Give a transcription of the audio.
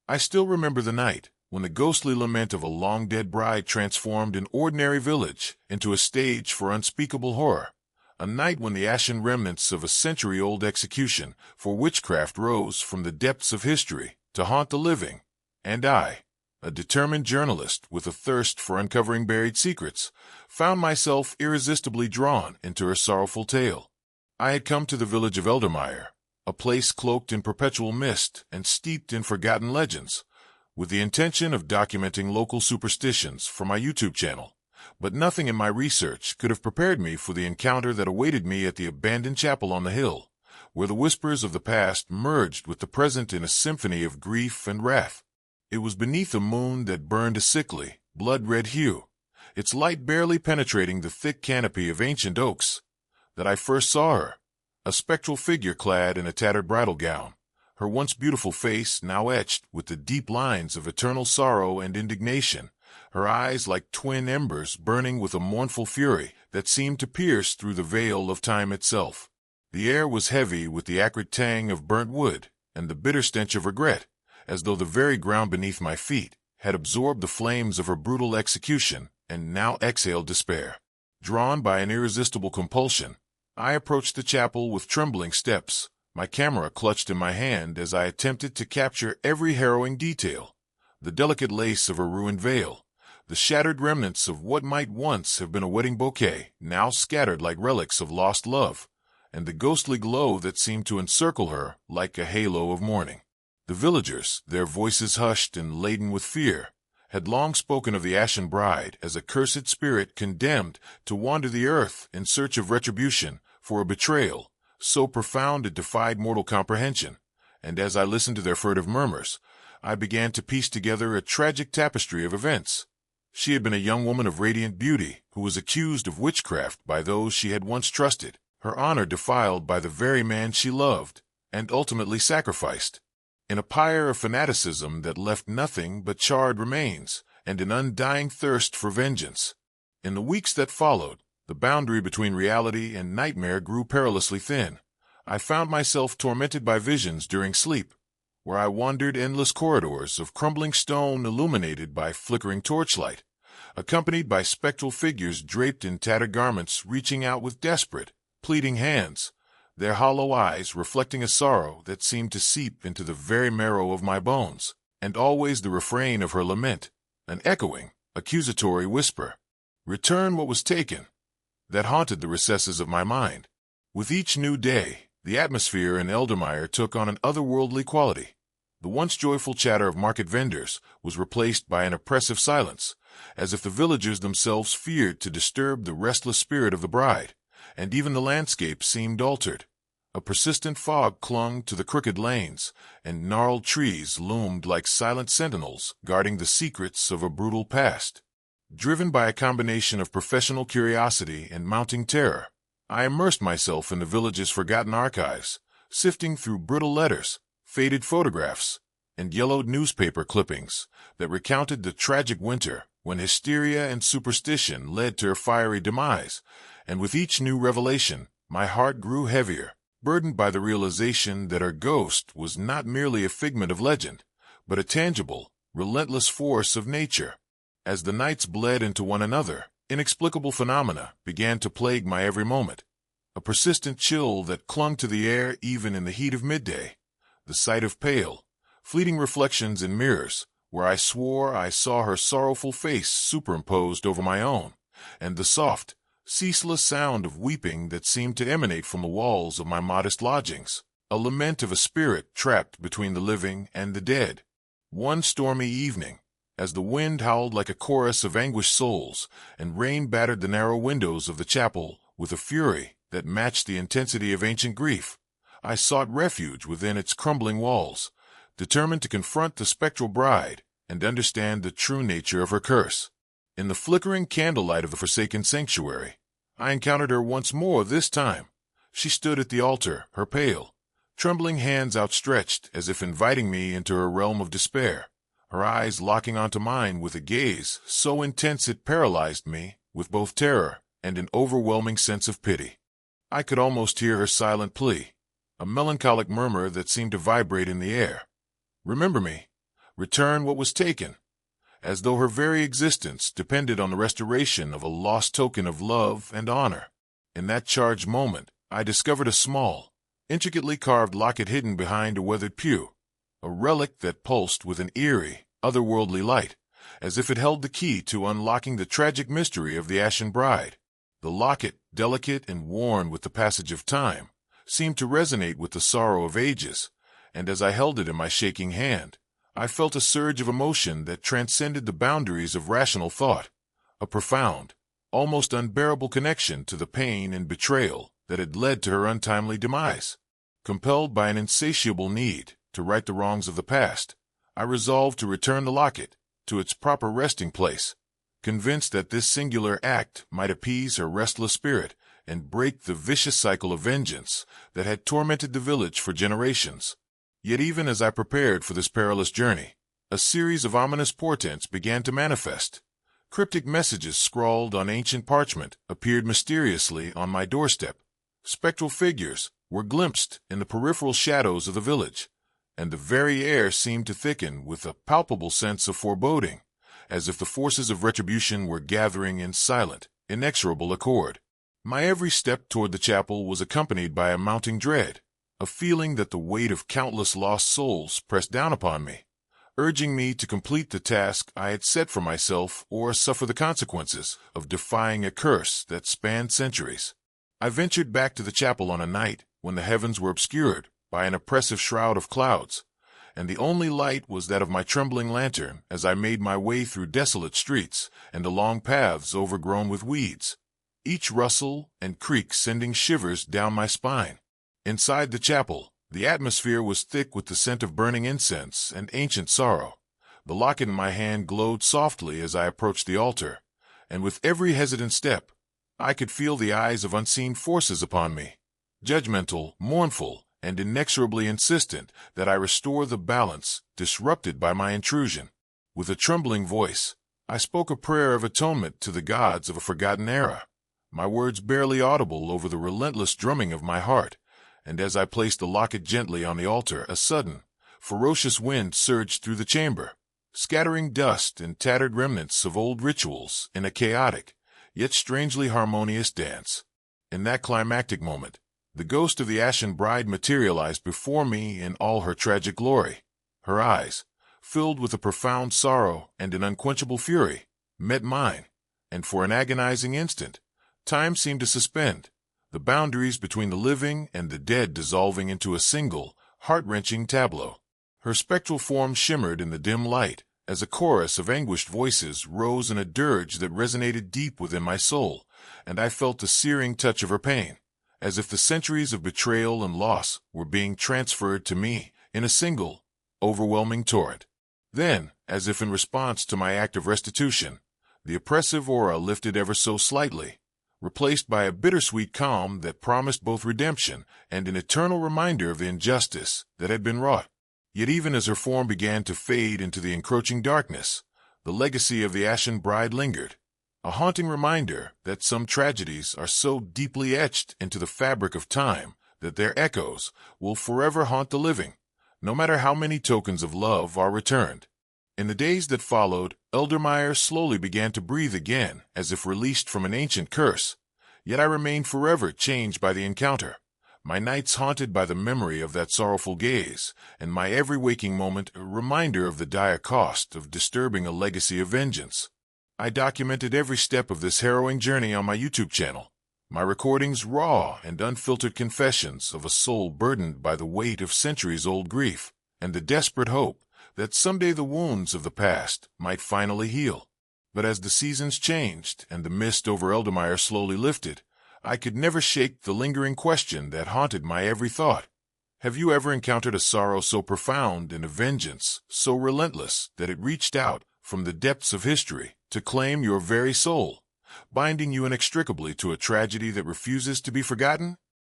I still remember the night when the ghostly lament of a long-dead bride transformed an ordinary village into a stage for unspeakable horror. A night when the ashen remnants of a century-old execution for witchcraft rose from the depths of history to haunt the living. And I, a determined journalist with a thirst for uncovering buried secrets, found myself irresistibly drawn into her sorrowful tale. I had come to the village of Eldermeyer, a place cloaked in perpetual mist and steeped in forgotten legends, with the intention of documenting local superstitions for my YouTube channel. But nothing in my research could have prepared me for the encounter that awaited me at the abandoned chapel on the hill, where the whispers of the past merged with the present in a symphony of grief and wrath. It was beneath a moon that burned a sickly, blood-red hue, its light barely penetrating the thick canopy of ancient oaks, that I first saw her, a spectral figure clad in a tattered bridal gown, her once beautiful face now etched with the deep lines of eternal sorrow and indignation, her eyes like twin embers burning with a mournful fury that seemed to pierce through the veil of time itself. The air was heavy with the acrid tang of burnt wood and the bitter stench of regret, as though the very ground beneath my feet had absorbed the flames of her brutal execution and now exhaled despair. Drawn by an irresistible compulsion, I approached the chapel with trembling steps, my camera clutched in my hand as I attempted to capture every harrowing detail. The delicate lace of her ruined veil, the shattered remnants of what might once have been a wedding bouquet, now scattered like relics of lost love, and the ghostly glow that seemed to encircle her like a halo of mourning. The villagers, their voices hushed and laden with fear, had long spoken of the Ashen Bride as a cursed spirit condemned to wander the earth in search of retribution for a betrayal so profound it defied mortal comprehension, and as I listened to their furtive murmurs, I began to piece together a tragic tapestry of events. She had been a young woman of radiant beauty who was accused of witchcraft by those she had once trusted, her honor defiled by the very man she loved, and ultimately sacrificed. In a pyre of fanaticism that left nothing but charred remains and an undying thirst for vengeance. In the weeks that followed, the boundary between reality and nightmare grew perilously thin. I found myself tormented by visions during sleep, where I wandered endless corridors of crumbling stone illuminated by flickering torchlight, accompanied by spectral figures draped in tattered garments reaching out with desperate, pleading hands, their hollow eyes reflecting a sorrow that seemed to seep into the very marrow of my bones, and always the refrain of her lament, an echoing, accusatory whisper, "Return what was taken," that haunted the recesses of my mind. With each new day, the atmosphere in Eldermeyer took on an otherworldly quality. The once joyful chatter of market vendors was replaced by an oppressive silence, as if the villagers themselves feared to disturb the restless spirit of the bride, and even the landscape seemed altered. A persistent fog clung to the crooked lanes, and gnarled trees loomed like silent sentinels guarding the secrets of a brutal past. Driven by a combination of professional curiosity and mounting terror, I immersed myself in the village's forgotten archives, sifting through brittle letters, faded photographs, and yellowed newspaper clippings that recounted the tragic winter when hysteria and superstition led to her fiery demise, and with each new revelation, my heart grew heavier, burdened by the realization that her ghost was not merely a figment of legend, but a tangible, relentless force of nature. As the nights bled into one another, inexplicable phenomena began to plague my every moment. A persistent chill that clung to the air even in the heat of midday, the sight of pale, fleeting reflections in mirrors, where I swore I saw her sorrowful face superimposed over my own, and the soft, ceaseless sound of weeping that seemed to emanate from the walls of my modest lodgings, a lament of a spirit trapped between the living and the dead. One stormy evening, as the wind howled like a chorus of anguished souls, and rain battered the narrow windows of the chapel with a fury that matched the intensity of ancient grief, I sought refuge within its crumbling walls, determined to confront the spectral bride and understand the true nature of her curse. In the flickering candlelight of the forsaken sanctuary, I encountered her once more this time. She stood at the altar, her pale, trembling hands outstretched as if inviting me into her realm of despair, her eyes locking onto mine with a gaze so intense it paralyzed me with both terror and an overwhelming sense of pity. I could almost hear her silent plea, a melancholic murmur that seemed to vibrate in the air. "Remember me. return what was taken, as though her very existence depended on the restoration of a lost token of love and honor. In that charged moment, I discovered a small, intricately carved locket hidden behind a weathered pew, a relic that pulsed with an eerie, otherworldly light, as if it held the key to unlocking the tragic mystery of the Ashen Bride. The locket, delicate and worn with the passage of time, seemed to resonate with the sorrow of ages, and as I held it in my shaking hand, I felt a surge of emotion that transcended the boundaries of rational thought, a profound, almost unbearable connection to the pain and betrayal that had led to her untimely demise. Compelled by an insatiable need to right the wrongs of the past, I resolved to return the locket to its proper resting place, convinced that this singular act might appease her restless spirit and break the vicious cycle of vengeance that had tormented the village for generations. Yet even as I prepared for this perilous journey, a series of ominous portents began to manifest. Cryptic messages scrawled on ancient parchment appeared mysteriously on my doorstep. Spectral figures were glimpsed in the peripheral shadows of the village, and the very air seemed to thicken with a palpable sense of foreboding, as if the forces of retribution were gathering in silent, inexorable accord. My every step toward the chapel was accompanied by a mounting dread, a feeling that the weight of countless lost souls pressed down upon me, urging me to complete the task I had set for myself or suffer the consequences of defying a curse that spanned centuries. I ventured back to the chapel on a night when the heavens were obscured by an oppressive shroud of clouds, and the only light was that of my trembling lantern as I made my way through desolate streets and along paths overgrown with weeds, each rustle and creak sending shivers down my spine. Inside the chapel, the atmosphere was thick with the scent of burning incense and ancient sorrow. The locket in my hand glowed softly as I approached the altar, and with every hesitant step, I could feel the eyes of unseen forces upon me, judgmental, mournful, and inexorably insistent that I restore the balance disrupted by my intrusion. With a trembling voice, I spoke a prayer of atonement to the gods of a forgotten era, my words barely audible over the relentless drumming of my heart. And as I placed the locket gently on the altar, a sudden, ferocious wind surged through the chamber, scattering dust and tattered remnants of old rituals in a chaotic, yet strangely harmonious dance. In that climactic moment, the ghost of the Ashen Bride materialized before me in all her tragic glory. Her eyes, filled with a profound sorrow and an unquenchable fury, met mine, and for an agonizing instant, time seemed to suspend, the boundaries between the living and the dead dissolving into a single, heart-wrenching tableau. Her spectral form shimmered in the dim light as a chorus of anguished voices rose in a dirge that resonated deep within my soul, and I felt the searing touch of her pain, as if the centuries of betrayal and loss were being transferred to me in a single, overwhelming torrent. Then, as if in response to my act of restitution, the oppressive aura lifted ever so slightly, replaced by a bittersweet calm that promised both redemption and an eternal reminder of the injustice that had been wrought. Yet even as her form began to fade into the encroaching darkness, the legacy of the Ashen Bride lingered, a haunting reminder that some tragedies are so deeply etched into the fabric of time that their echoes will forever haunt the living, no matter how many tokens of love are returned. In the days that followed, Eldermeyer slowly began to breathe again, as if released from an ancient curse. Yet I remained forever changed by the encounter, my nights haunted by the memory of that sorrowful gaze, and my every waking moment a reminder of the dire cost of disturbing a legacy of vengeance. I documented every step of this harrowing journey on my YouTube channel, my recordings raw and unfiltered confessions of a soul burdened by the weight of centuries-old grief, and the desperate hope that someday the wounds of the past might finally heal. But as the seasons changed and the mist over Eldermeyer slowly lifted, I could never shake the lingering question that haunted my every thought. Have you ever encountered a sorrow so profound and a vengeance so relentless that it reached out from the depths of history to claim your very soul, binding you inextricably to a tragedy that refuses to be forgotten?